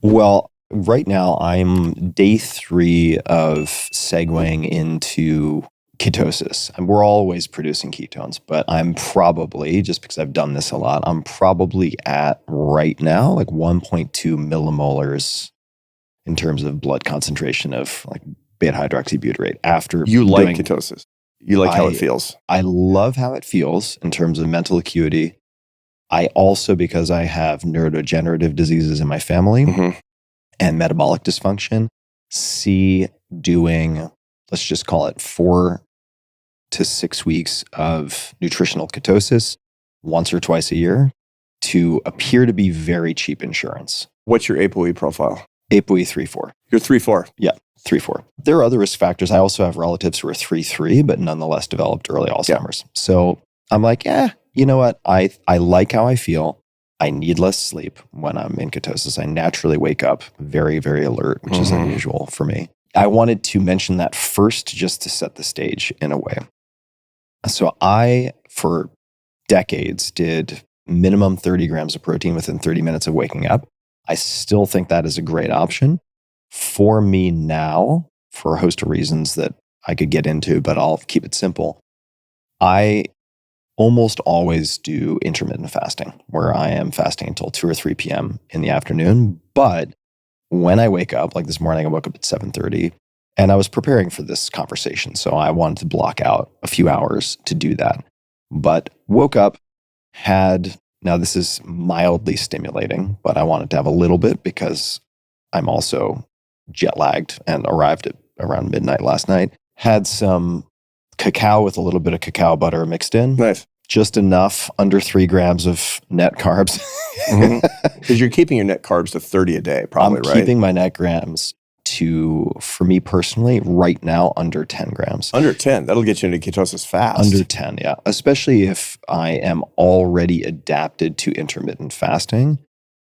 Well, right now I'm day 3 of segueing into ketosis. And we're always producing ketones, but I'm probably, just because I've done this a lot, I'm probably at right now like 1.2 millimolars in terms of blood concentration of like beta hydroxybutyrate after You like doing ketosis. You like how it feels. I love how it feels in terms of mental acuity. I also, because I have neurodegenerative diseases in my family and metabolic dysfunction, see doing, let's just call it 4 to 6 weeks of nutritional ketosis once or twice a year to appear to be very cheap insurance. What's your ApoE profile? ApoE 3-4. You're 3-4. Yeah, 3-4. There are other risk factors. I also have relatives who are 3-3, but nonetheless developed early Alzheimer's. So I'm like, you know what? I like how I feel. I need less sleep when I'm in ketosis. I naturally wake up very, very alert, which is unusual for me. I wanted to mention that first just to set the stage in a way. So I, for decades, did minimum 30 grams of protein within 30 minutes of waking up. I still think that is a great option. For me now, for a host of reasons that I could get into, but I'll keep it simple, I almost always do intermittent fasting, where I am fasting until 2 or 3 p.m. in the afternoon. But when I wake up, like this morning, I woke up at 7:30, and I was preparing for this conversation. So I wanted to block out a few hours to do that. But woke up, now this is mildly stimulating, but I wanted to have a little bit because I'm also jet lagged and arrived at around midnight last night. Had some cacao with a little bit of cacao butter mixed in. Nice. Just enough, under 3 grams of net carbs. Because you're keeping your net carbs to 30 a day, probably, right? I'm keeping my net grams to, for me personally, right now, under 10 grams. Under 10. That'll get you into ketosis fast. Under 10, yeah. Especially if I am already adapted to intermittent fasting,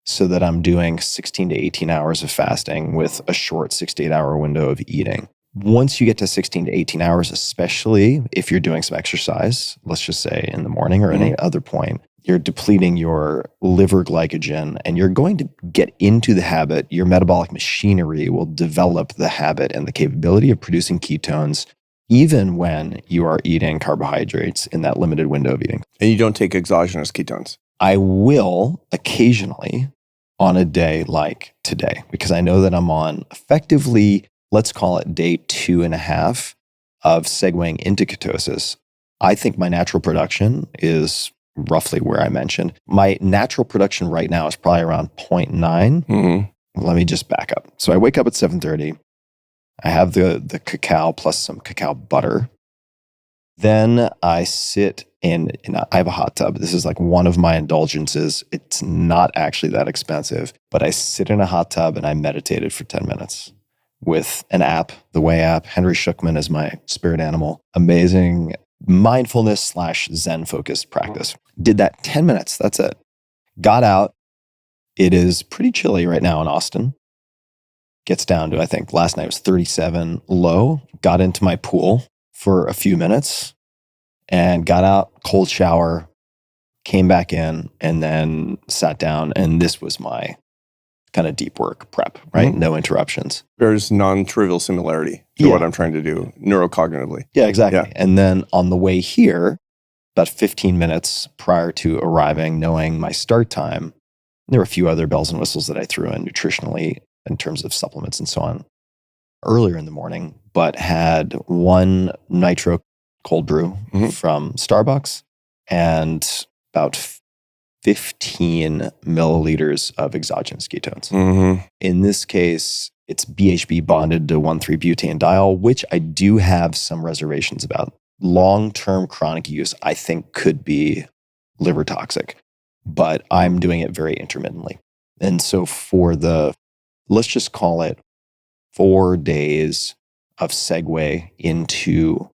so that I'm doing 16 to 18 hours of fasting with a short 6 to 8 hour window of eating. Once you get to 16 to 18 hours, especially if you're doing some exercise, let's just say in the morning or any other point, you're depleting your liver glycogen and you're going to get into the habit. Your metabolic machinery will develop the habit and the capability of producing ketones even when you are eating carbohydrates in that limited window of eating. And you don't take exogenous ketones? I will occasionally on a day like today, because I know that I'm on effectively, let's call it day 2.5 of segueing into ketosis. I think my natural production is roughly where I mentioned. My natural production right now is probably around 0.9. Let me just back up. So I wake up at 7:30. I have the cacao plus some cacao butter. Then I sit in I have a hot tub. This is like one of my indulgences. It's not actually that expensive, but I sit in a hot tub and I meditated for 10 minutes. With an app, the Way app. Henry Schuckman is my spirit animal. Amazing mindfulness / Zen focused practice. Did that 10 minutes. That's it. Got out. It is pretty chilly right now in Austin. Gets down to, I think last night was 37 low. Got into my pool for a few minutes and got out, cold shower, came back in, and then sat down. And this was my kind of deep work prep, right? No interruptions. There's non-trivial similarity to what I'm trying to do neurocognitively. Yeah, exactly. Yeah. And then on the way here, about 15 minutes prior to arriving, knowing my start time, there were a few other bells and whistles that I threw in nutritionally in terms of supplements and so on earlier in the morning, but had one nitro cold brew from Starbucks and about 15 milliliters of exogenous ketones. In this case, it's BHB bonded to 1,3-butanediol, which I do have some reservations about. Long-term chronic use, I think, could be liver toxic, but I'm doing it very intermittently. And so for let's just call it 4 days of segue into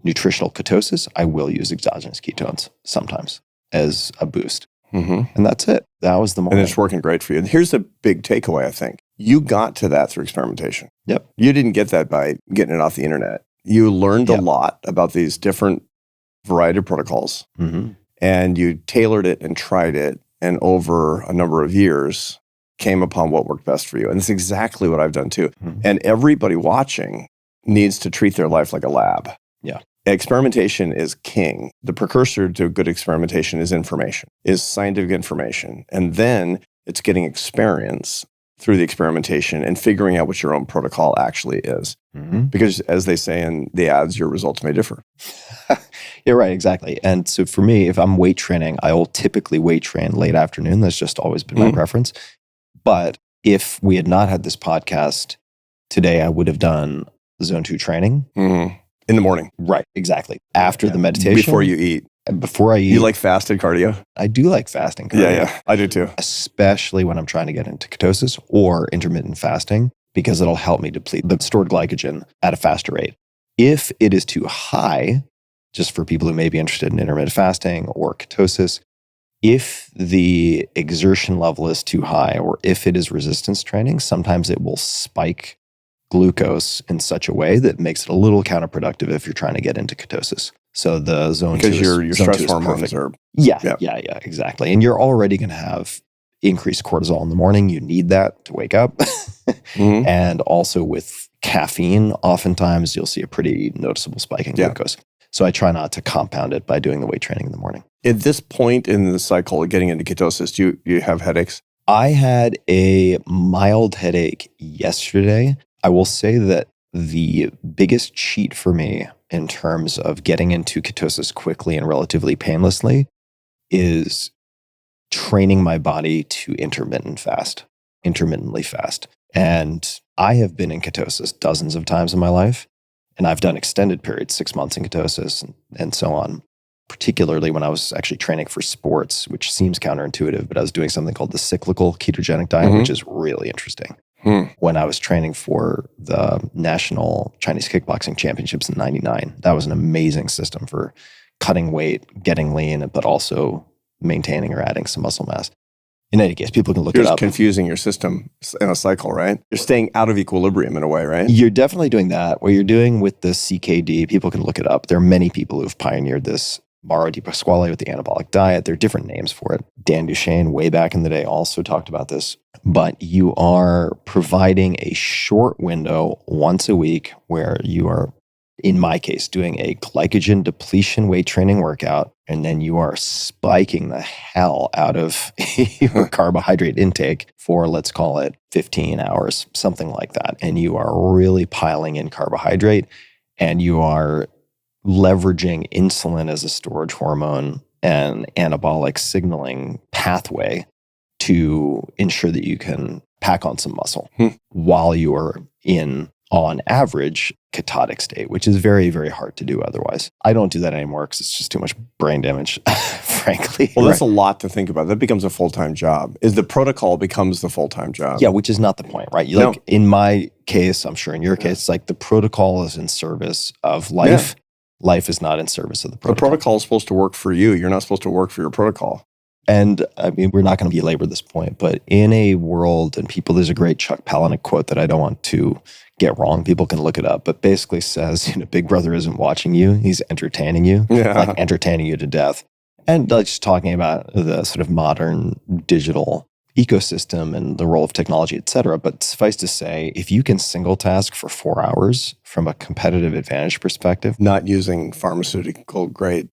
nutritional ketosis, I will use exogenous ketones sometimes as a boost. And that's it. That was the moment. And it's working great for you. And here's the big takeaway, I think. You got to that through experimentation. Yep. You didn't get that by getting it off the internet. You learned a lot about these different variety of protocols. And you tailored it and tried it. And over a number of years, came upon what worked best for you. And it's exactly what I've done too. Mhm. And everybody watching needs to treat their life like a lab. Yeah. Experimentation is king. The precursor to good experimentation is information, is scientific information. And then it's getting experience through the experimentation and figuring out what your own protocol actually is. Mhm. Because as they say in the ads, your results may differ. You're right, exactly. And so for me, if I'm weight training, I will typically weight train late afternoon. That's just always been my Mhm. preference. But if we had not had this podcast today, I would have done zone 2 training. Mhm. In the morning. Right, exactly. After Yeah. the meditation. Before you eat. Before I eat. You like fasted cardio? I do like fasting cardio. Yeah, I do too. Especially when I'm trying to get into ketosis or intermittent fasting, because it'll help me deplete the stored glycogen at a faster rate. If it is too high, just for people who may be interested in intermittent fasting or ketosis, if the exertion level is too high or if it is resistance training, sometimes it will spike glucose in such a way that makes it a little counterproductive if you're trying to get into ketosis. So the zone 2 Because is, your zone stress 2 is hormones perfect. are... Yeah, Yeah. exactly. And you're already going to have increased cortisol in the morning. You need that to wake up. Mhm. And also with caffeine, oftentimes you'll see a pretty noticeable spike in Yeah. glucose. So I try not to compound it by doing the weight training in the morning. At this point in the cycle of getting into ketosis, do you have headaches? I had a mild headache yesterday. I will say that the biggest cheat for me in terms of getting into ketosis quickly and relatively painlessly is training my body to intermittently fast. And I have been in ketosis dozens of times in my life. And I've done extended periods, 6 months in ketosis and so on, particularly when I was actually training for sports, which seems counterintuitive, but I was doing something called the cyclical ketogenic diet, Mhm. which is really interesting. Hmm. When I was training for the National Chinese Kickboxing Championships in 99, that was an amazing system for cutting weight, getting lean, but also maintaining or adding some muscle mass. In any case, people can look You're it just up. confusing your system in a cycle, right? You're staying out of equilibrium in a way, right? You're definitely doing that. What you're doing with the CKD, people can look it up. There are many people who've pioneered this. Mauro Di Pasquale with the anabolic diet. There are different names for it. Dan Duchesne, way back in the day, also talked about this. But you are providing a short window once a week where you are, in my case, doing a glycogen depletion weight training workout, and then you are spiking the hell out of your carbohydrate intake for, let's call it 15 hours, something like that. And you are really piling in carbohydrate, and you are leveraging insulin as a storage hormone and anabolic signaling pathway to ensure that you can pack on some muscle while you are in, on average, ketotic state, which is very, very hard to do otherwise. I don't do that anymore because it's just too much brain damage, frankly. Well, that's a lot to think about. That becomes a full-time job. Is the protocol becomes the full-time job. Yeah, which is not the point, right? No. Like in my case, I'm sure in your case, it's like the protocol is in service of life. Yeah. Life is not in service of the The protocol. protocol is supposed to work for you. You're not supposed to work for your protocol. And I mean, we're not going to belabor this point, but in a world, and people, there's a great Chuck Palahniuk quote that I don't want to get wrong. People can look it up, but basically says, Big Brother isn't watching you. He's entertaining you, like entertaining you to death. And like just talking about the sort of modern digital ecosystem and the role of technology, et cetera. But suffice to say, if you can single task for 4 hours from a competitive advantage perspective, Not using pharmaceutical grade,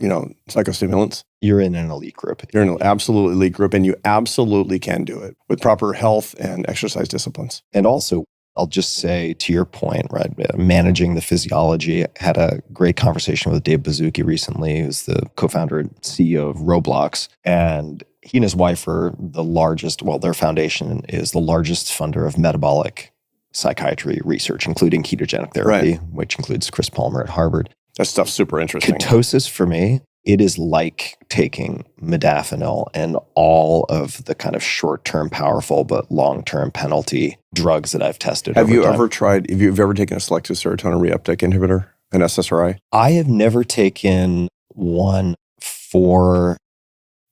psychostimulants. you're in an elite group. You're in an absolute elite group, and you absolutely can do it with proper health and exercise disciplines. And also, I'll just say to your point, right, managing the physiology. I had a great conversation with Dave Bazuki recently, who's the co-founder and CEO of Roblox. And he and his wife are the largest, their foundation is the largest funder of metabolic psychiatry research, including ketogenic therapy, which includes Chris Palmer at Harvard. That stuff's super interesting. Ketosis for me, it is like taking modafinil and all of the kind of short-term powerful but long-term penalty drugs that I've tested. Have you time. ever taken a selective serotonin reuptake inhibitor, an SSRI? I have never taken one for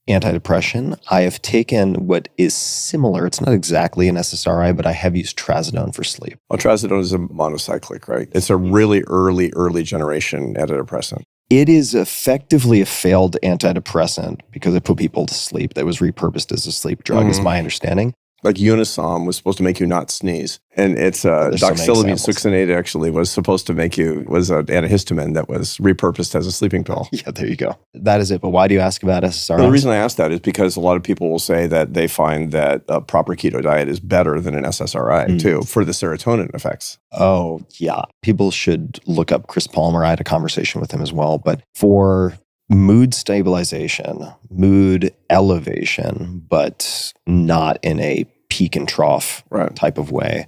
antidepressant. I have taken what is similar. It's not exactly an SSRI, but I have used trazodone for sleep. Well, trazodone is a monocyclic, right? It's a really early generation antidepressant. It is effectively a failed antidepressant because it put people to sleep. That was repurposed as a sleep drug, is my understanding. Like Unisom was supposed to make you not sneeze. And it's doxylamine succinate actually was supposed to make you, was an antihistamine that was repurposed as a sleeping pill. Yeah, there you go. That is it. But why do you ask about SSRIs? Well, the reason I ask that is because a lot of people will say that they find that a proper keto diet is better than an SSRI too for the serotonin effects. Oh, yeah. People should look up Chris Palmer. I had a conversation with him as well. But for mood stabilization, mood elevation, but not in a peak and trough type of way,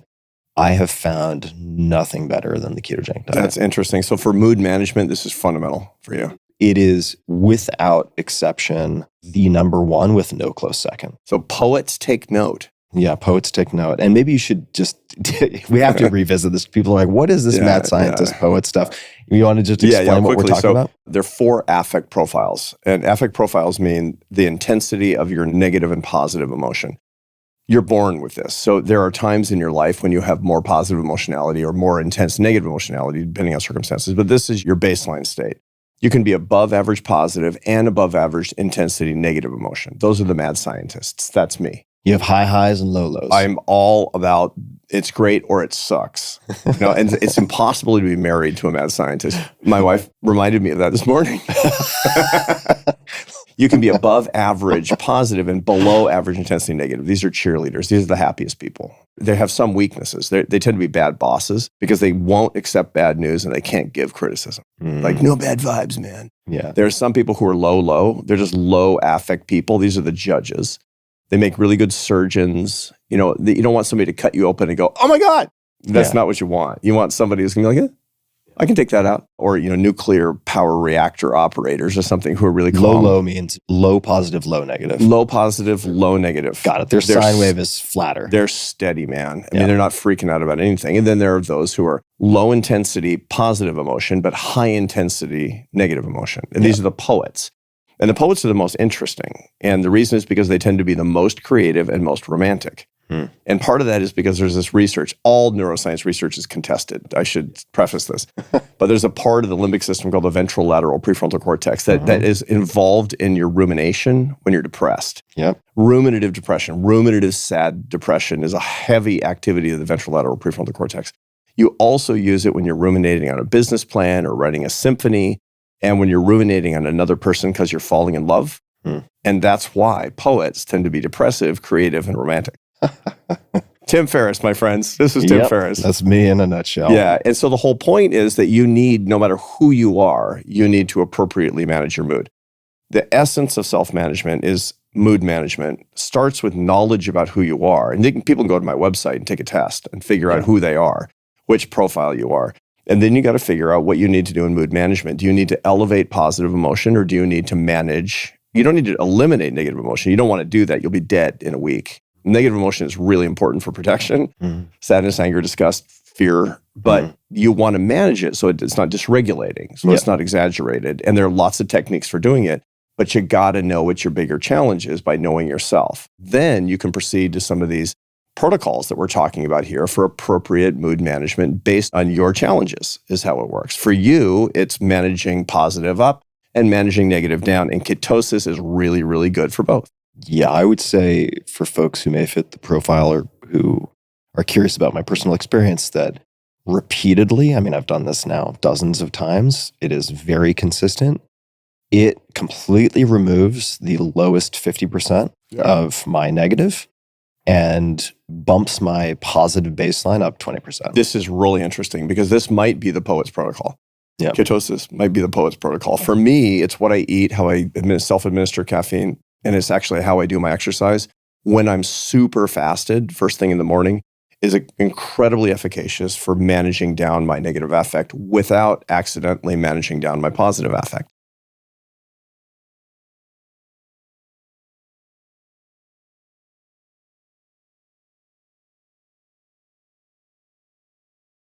I have found nothing better than the ketogenic diet. That's interesting. So for mood management, this is fundamental for you. It is, without exception, the number one with no close second. So poets take note. Yeah, poets take note. And maybe you should just, we have to revisit this. People are like, what is this mad scientist poet stuff? You want to just explain what we're talking about? There are 4 affect profiles. And affect profiles mean the intensity of your negative and positive emotion. You're born with this. So there are times in your life when you have more positive emotionality or more intense negative emotionality, depending on circumstances. But this is your baseline state. You can be above average positive and above average intensity negative emotion. Those are the mad scientists. That's me. You have high highs and low lows. I'm all about it's great or it sucks. And it's impossible to be married to a mad scientist. My wife reminded me of that this morning. You can be above average positive and below average intensity negative. These are cheerleaders. These are the happiest people. They have some weaknesses. They tend to be bad bosses because they won't accept bad news and they can't give criticism. Like, no bad vibes, man. Yeah. There are some people who are low. They're just low affect people. These are the judges. They make really good surgeons. You don't want somebody to cut you open and go, oh my God. That's not what you want. You want somebody who's going to be like, I can take that out. Or, nuclear power reactor operators or something who are really calm. Low means low positive, low negative. Low positive, low negative. Got it. Their sine wave is flatter. They're steady, man. I mean, they're not freaking out about anything. And then there are those who are low intensity, positive emotion, but high intensity, negative emotion. And these are the poets. And the poets are the most interesting. And the reason is because they tend to be the most creative and most romantic. And part of that is because there's this research. All neuroscience research is contested. I should preface this. But there's a part of the limbic system called the ventrolateral prefrontal cortex that is involved in your rumination when you're depressed. Yep. Ruminative depression, ruminative sad depression is a heavy activity of the ventrolateral prefrontal cortex. You also use it when you're ruminating on a business plan or writing a symphony, and when you're ruminating on another person because you're falling in love. And that's why poets tend to be depressive, creative, and romantic. Tim Ferriss, my friends. This is Tim Ferriss. That's me in a nutshell. Yeah. And so the whole point is that you need, no matter who you are, you need to appropriately manage your mood. The essence of self-management is mood management. Starts with knowledge about who you are. And people can go to my website and take a test and figure out who they are, which profile you are. And then you got to figure out what you need to do in mood management. Do you need to elevate positive emotion or do you need to manage? You don't need to eliminate negative emotion. You don't want to do that. You'll be dead in a week. Negative emotion is really important for protection. Sadness, anger, disgust, fear. But you want to manage it so it's not dysregulating, so it's not exaggerated. And there are lots of techniques for doing it. But you got to know what your bigger challenge is by knowing yourself. Then you can proceed to some of these protocols that we're talking about here for appropriate mood management based on your challenges is how it works. For you, it's managing positive up and managing negative down. And ketosis is really, really good for both. Yeah, I would say for folks who may fit the profile or who are curious about my personal experience that repeatedly, I mean, I've done this now dozens of times. It is very consistent. It completely removes the lowest 50% of my negative and bumps my positive baseline up 20%. This is really interesting because this might be the poet's protocol. Yeah. Ketosis might be the poet's protocol. For me, it's what I eat, how I self-administer caffeine, and it's actually how I do my exercise. When I'm super fasted, first thing in the morning, is incredibly efficacious for managing down my negative affect without accidentally managing down my positive affect.